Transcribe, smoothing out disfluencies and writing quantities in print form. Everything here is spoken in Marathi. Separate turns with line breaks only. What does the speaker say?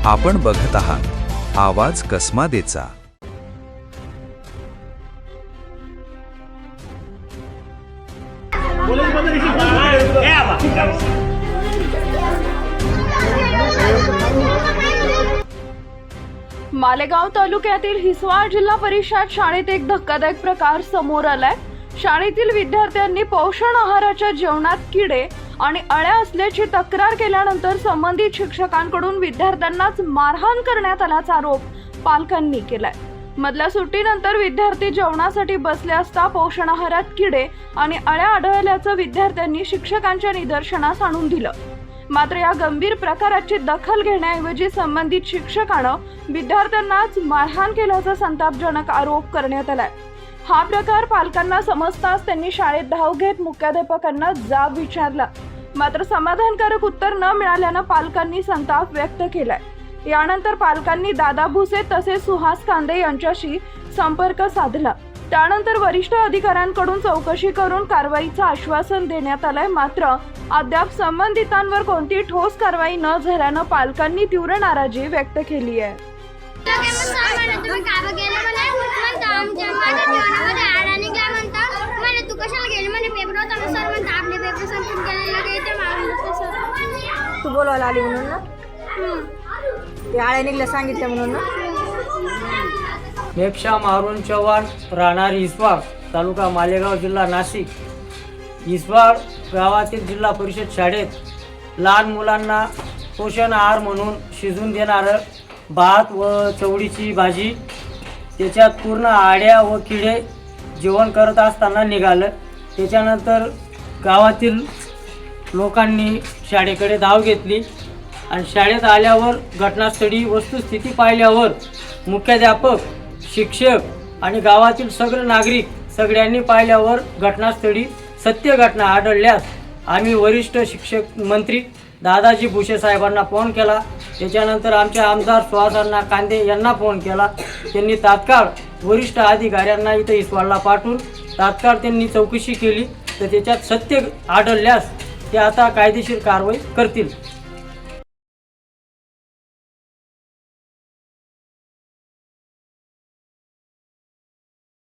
आपण बघत आहात आवाज कसमादेचा।
मालेगाव तालुक्यातील हिसवाळ जिल्हा परिषद शाळेत एक धक्कादायक प्रकार समोर आलाय। शाळेतील विद्यार्थ्यांनी पोषण आहाराच्या जेवणात किडे आणि अळ्या असल्याची तक्रार केल्यानंतर संबंधित शिक्षकांकडून विद्यार्थ्यांनाच मारहाण करण्यात आल्याचा आरोप पालकांनी केलाय। मधल्या सुट्टीनंतर विद्यार्थी जेवणासाठी बसले असता पोषण आहारात किडे आणि अळ्या आढळल्याचं विद्यार्थ्यांनी शिक्षकांच्या निदर्शनास आणून दिलं। मात्र या गंभीर प्रकाराची दखल घेण्याऐवजी संबंधित शिक्षकानं विद्यार्थ्यांनाच मारहाण केल्याचा संतापजनक आरोप करण्यात आलाय। हा प्रकार पालकांना समजताच त्यांनी शाळेत धाव घेत मुख्याध्यापकांना जाब विचारला, मात्र समाधानकारक उत्तर न मिळाल्यानं पालकांनी संताप व्यक्त केलाय। यानंतर पालकांनी दादा भुसे तसेच सुहास कांदे यांच्याशी संपर्क साधला। त्यानंतर वरिष्ठ अधिकाऱ्यांकडून चौकशी करून कारवाईचं आश्वासन देण्यात आलंय, मात्र अद्याप संबंधितांवर कोणती ठोस कारवाई न झाल्यानं पालकांनी तीव्र नाराजी व्यक्त केली आहे।
तू बोलवायला आली म्हणून ना, ते आळ्या निघल्या सांगितलं म्हणून ना।
मेपशा मारून चव्हाण, राहणार हिसवाळ, तालुका मालेगाव, जिल्हा नाशिक। हिसवाळ गावातील जिल्हा परिषद शाळेत लहान मुलांना पोषण आहार म्हणून शिजून देणारं भात व चवळीची भाजी, त्याच्यात पूर्ण आड्या व किडे जेवण करत असताना निघालं। त्याच्यानंतर गावातील लोकांनी शाळेकडे धाव घेतली आणि शाळेत आल्यावर घटनास्थळी वस्तुस्थिती पाहिल्यावर मुख्याध्यापक, शिक्षक आणि गावातील सगळे नागरिक सगळ्यांनी पाहिल्यावर घटनास्थळी सत्य घटना आढळल्यास आम्ही वरिष्ठ शिक्षक मंत्री दादाजी भुसे साहेबांना फोन केला। त्याच्यानंतर आमचे आमदार सुहासांना कांदे यांना फोन केला। त्यांनी तात्काळ वरिष्ठ अधिकाऱ्यांना इथं हिसवाळला पाठवून तात्काळ त्यांनी चौकशी केली, तर त्याच्यात सत्य आढळल्यास ते आता कायदेशीर कारवाई करतील।